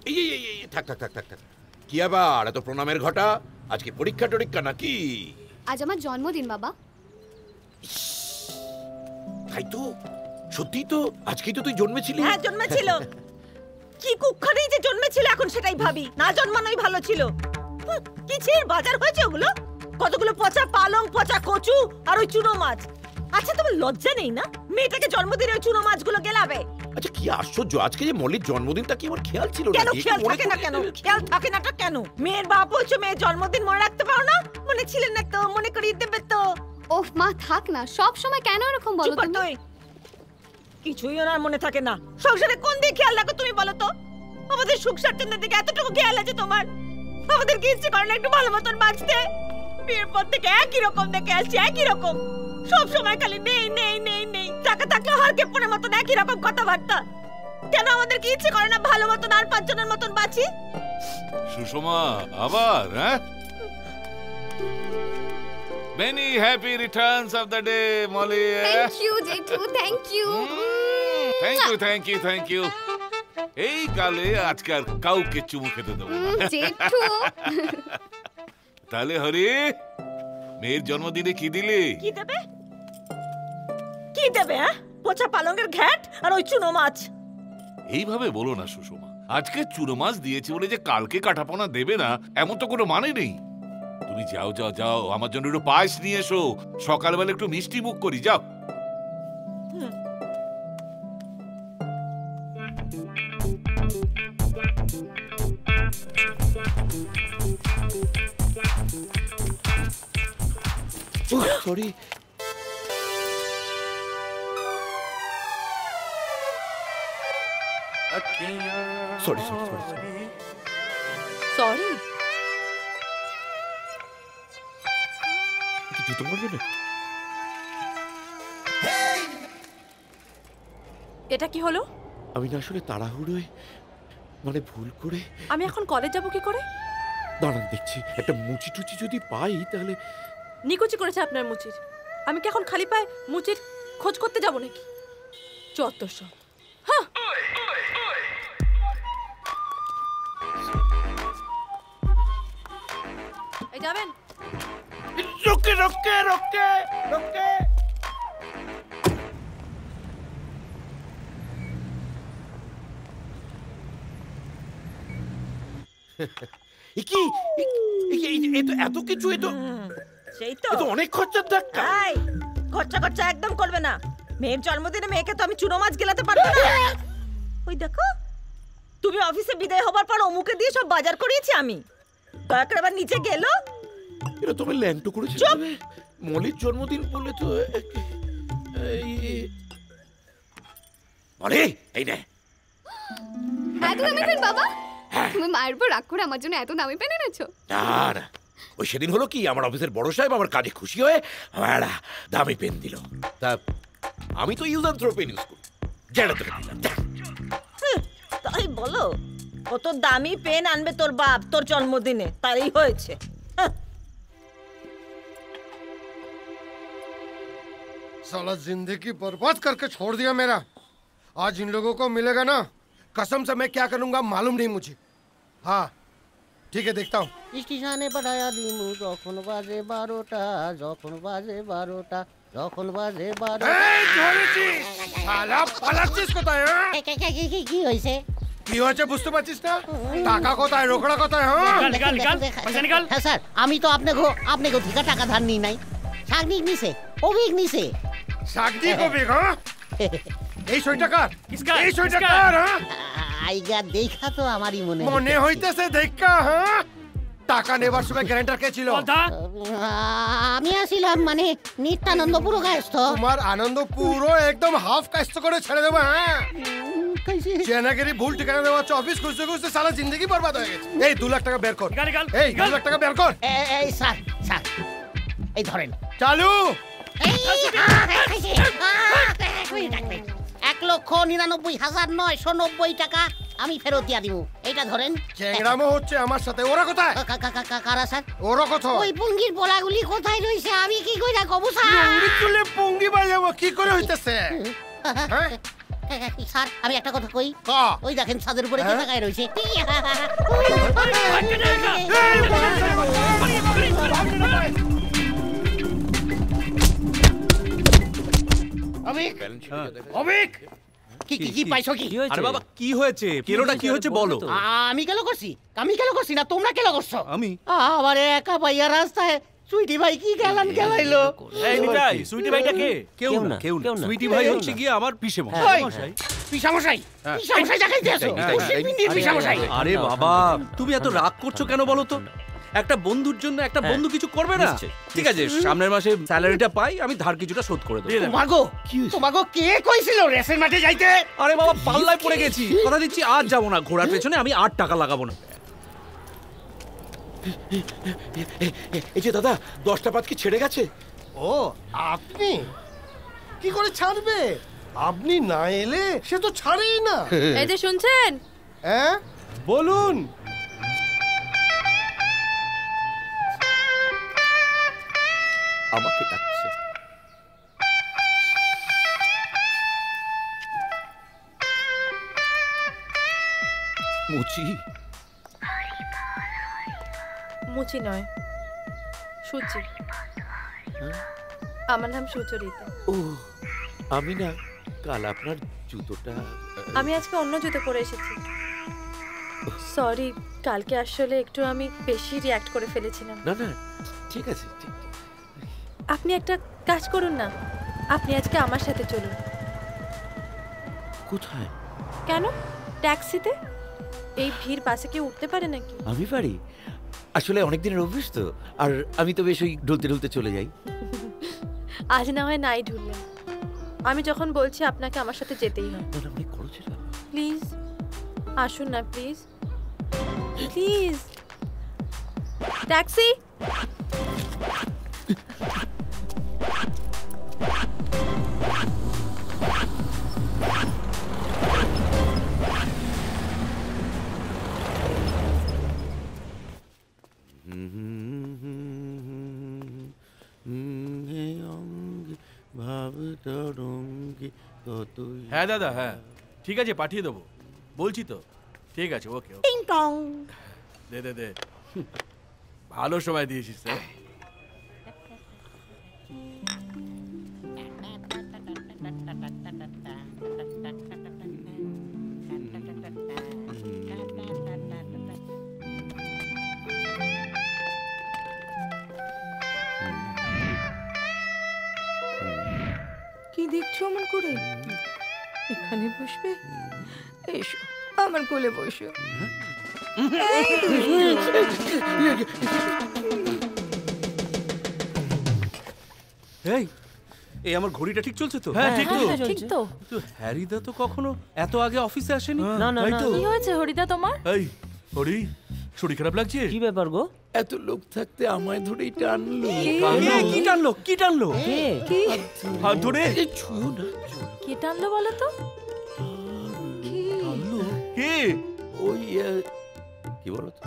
এই থাক থাক থাক থাক থাক, কি আবার এত প্রণামের ঘটা? আজকে পরীক্ষা টরীক্ষা নাকি? আজ আমার জন্মদিন বাবা। তাই তো, সত্যি তো, আজকেই তো তুই জন্মেছিলি। হ্যাঁ জন্মেছিল। কি কুক্ষণেই যে জন্মেছিল এখন সেটাই ভাবি, না জন্মানোই ভালো ছিল। কিছের বাজার হয়েছে ওগুলো, কতগুলো পচা পালং, পচা কচু আর ওই চুনো মাছ। আচ্ছা তোমার লজ্জা নেই না মেয়েটাকে জন্মদিনে ওই চুনো মাছগুলো গেলাবে? আচ্ছা কি আশ্চর্য, আজকে যে মল্লির জন্মদিনটা কি আমার খেয়াল ছিল না? কেন খেয়াল থাকে না কেন? খেয়াল থাকে নাটা কেন? মেয়ের বাপ হচ্ছে, মেয়ের জন্মদিন মনে রাখতে পারো না? মনে ছিলেন না তো, মনে করিয়ে দেবে তো। ওহ মা থাক না, সব সময় কেন এরকম বলো তুমি? কিছুই ওনার মনে থাকে না। সংসারে কোন দিকে খেয়াল রাখো তুমি বলো তো? আমাদের সুখ স্বাচ্ছন্দ্যের দিকে এতটুকু খেয়াল আছে তোমার? আমাদের কি ইচ্ছে করে না একটু ভালো মতন বাঁচতে? বিয়ের পর থেকে একই রকম দেখে আসছি, একই রকম। সব সময় খালি নেই নেই নেই নেই, টাকা থাকলে হারকে পড়ে মতন একই রকম কথাবার্তা। কেন আমাদের কি ইচ্ছে করে না ভালো মতন আর পাঁচজনের মতন বাঁচি? সুষমা আবার হ্যাঁ? Many happy returns of the day, Molly. Thank you, Jethu. Thank you. Thank you. এই কালে আজকাল কাউকে চুমু খেতে দেবো না। জেঠু। তাহলে হরি, মেয়ের জন্মদিনে কি দিলি? কি দেবে? কি দেবে হ্যাঁ? পচা পালঙ্গের ঘ্যাট আর ওই চুনো মাছ। এইভাবে বলো না সুষমা, আজকে চুনো মাছ দিয়েছি বলে যে কালকে কাটাপোনা দেবে না এমন তো কোনো মানে নেই। তুমি যাও যাও যাও, আমার জন্য একটু পায়েস নিয়ে এসো, সকালবেলা একটু মিষ্টি মুখ করি, যাও। Sorry sorry sorry sorry sorry. জুতো পড়বে না? এটা কি হলো? আমি না আসলে তাড়াহুড়োয়, মানে ভুল করে। আমি এখন কলেজ যাব কি করে? দাঁড়ান দেখছি, একটা মুচি টুচি যদি পাই তাহলে। নিকুচি করেছে আপনার মুচির, আমি কি এখন খালি পায়ে মুচির খোঁজ করতে যাব নাকি? যত সব। হ্যাঁ এই যাবেন? রোকে রোকে রোকে রোকে। এত কিছু, সেই তো অনেক খরচার ধাক্কা। খরচা একদম করবে না। মেয়ের জন্মদিনে মেয়েকে তো আমি চুনো মাছ গেলাতে পারবো না। ওই দেখো, তুমি অফিসে বিদায় হবার পর অমুকে দিয়ে সব বাজার করিয়েছি আমি। দয়া করে আবার নিচে গেল। এটা তুমি ল্যাংটো করেছো। মলির জন্মদিন বলে তো। মলি এই নে। এত দামি পেন বাবা? তুমি মায়ের উপর রাগ করে আমার জন্য এত দামি পেন এনেছো? না না, ওই সেদিন হলো কি, আমার অফিসের বড় সাহেব আমার কাজে খুশি হয়ে আমার দামি পেন দিল। তা আমি তো use and throw pen use করি, যেটা তোকে দিলাম। তাই বলো? কত দামি পেন আনবে তোর বাপ তোর জন্মদিনে, তাই হয়েছে। साला जिंदगी बर्बाद करके छोड़ दिया मेरा। आज इन लोगों को मिलेगा ना, कसम से मैं क्या करूंगा मालूम नहीं मुझे। हाँ ठीक है, देखता हूँ। স্টেশনে পাঠায়া দিমু যখন বাজে 12টা, যখন বাজে 12টা, যখন বাজে 12টা। এই ধরেছি শালা, পালাচ্ছিস কোথায়? কি হইছে? কি হয়েছে বুঝতে পারছিস না? টাকা কোথায়, রোকড়া কোথায়? নিকাল পয়সা নিকাল। হ্যাঁ স্যার, আমি তো আপনাকে থেকে টাকা ধার নিই নাই। শাগনিক নিছে, অভিক নিছে। শাগনিক অভিক? হ্যাঁ এই 100 টাকা, এই 100 টাকা আইগা দেখা তো আমারই মনে হইতেছে দেখা। হ্যাঁ টাকা নেবার সময় গ্যারান্টার কে ছিল? আমি আসিলাম, মানে নিত্যানন্দ পুরো কায়স্থ। তোমার আনন্দ পুরো একদম হাফ কায়স্থ করে ছেড়ে দেবো। হ্যাঁ চেনাগিরি ভুল ঠিকানা দেওয়া হচ্ছে, অফিস খুঁজতে খুঁজতে সারা জিন্দগি বরবাদ হয়ে গেছে। এই 2 লাখ টাকা বের কর। এই 2 লাখ টাকা বের কর। এই স্যার এই ধরেন চালু। 1,99,990 টাকা আমি ফেরত দিয়া দিব। এটা ধরেন। চেংড়ামো হচ্ছে আমার সাথে। ওরা কোথায়? কারা স্যার? ওরা কোথায়? ওই পুঙ্গির পোলাগুলি কোথায় রইছে আমি কি কইরা কব স্যার? পুঙ্গি তুলে পুঙ্গি বাজাবো কি করে হইতেছে? হ্যাঁ স্যার আমি একটা কথা কই। ওই দেখেন ছাদের উপরে কে তাকায় রয়েছে। অবিক কি কি কি পাইছো কি? আরে বাবা কি হয়েছে কেলোটা কি হয়েছে বলো আমি কেন করছি? আমি কেন করছি না তোমরা কেন করছো? আমি আবার একা পাইয়া রাস্তায় সুইটি ভাই কি গেলান গেলাইলো। এই নিতাই সুইটি ভাইটা কে? কেউ না সুইটি ভাই হচ্ছে গিয়ে আমার পিসে মশাই। পিসামশাই পিসামশাই দেখাই দিয়েছো। পিসামশাই আরে বাবা তুমি এত রাগ করছো কেন বলো তো? একটা বন্ধুর জন্য একটা বন্ধু কিছু করবে না? ঠিক আছে সামনের মাসে স্যালারিটা পাই আমি ধার কিছুটা শোধ করে দেবো। তোমাগো কে কইছিল রেসের মাঠে যাইতে? আরে বাবা পাল্লায় পড়ে গেছি কথা দিচ্ছি আজ যাবো না ঘোড়ার পেছনে আমি 8 টাকা লাগাবো না। এই যে দাদা 10টা পাত কি ছেড়ে গেছে? ও আপনি কি করে ছাড়বে? আপনি না এলে সে তো ছাড়েই না। এই যে শুনছেন হ্যাঁ বলুন। আমাকে ডাকছে। মুচি মুচি নয় সুচি। আমার নাম সুচরিতা। ও আমি না কাল আপনার জুতোটা আমি আজকে অন্য জুতো পরে এসেছি। সরি কালকে আসলে একটু আমি বেশি রিঅ্যাক্ট করে ফেলেছিলাম। না না ঠিক আছে আপনি একটা কাজ করুন না, আপনি আজকে আমার সাথে চলুন। কোথায়? কেন ট্যাক্সিতে? এই ভিড় বাসে কি উঠতে পারে নাকি? আমি পারি আসলে অনেক দিনের অভ্যেস তো। আর আমি তো বেশ ওই ঢুলতে ঢুলতে চলে যাই। আজ না হয় নাই ঢুললেন, আমি যখন বলছি আপনাকে আমার সাথে যেতেই হয়। প্লিজ আসুন না প্লিজ প্লিজ। ট্যাক্সি হ্যাঁ দাদা হ্যাঁ ঠিক আছে পাঠিয়ে দেবো বলছি তো। ঠিক আছে ওকে দে দে দে ভালো সময় দিয়েছিস স্যার। কি দেখছো অমন করে? এখানে বসবে? এসো আমার কোলে বসো। এই এই আমার ঘড়িটা ঠিক চলছে তো? হ্যাঁ ঠিক তো। ঠিক তো। তো হ্যারিদা তো কখনো এত আগে অফিসে আসেনি। না না তাই তো? কি হয়েছে হরিদা তোমার? এই হরি শরীর খারাপ লাগছে? কি ব্যাপার গো? এত লোক থাকতে আমায় ধরেই টানলো। কি টানলো কি টানলো? হাত ধরে ছুঁয়ো না। কে টানলো বলো তো? কে? ওই কি বলো তো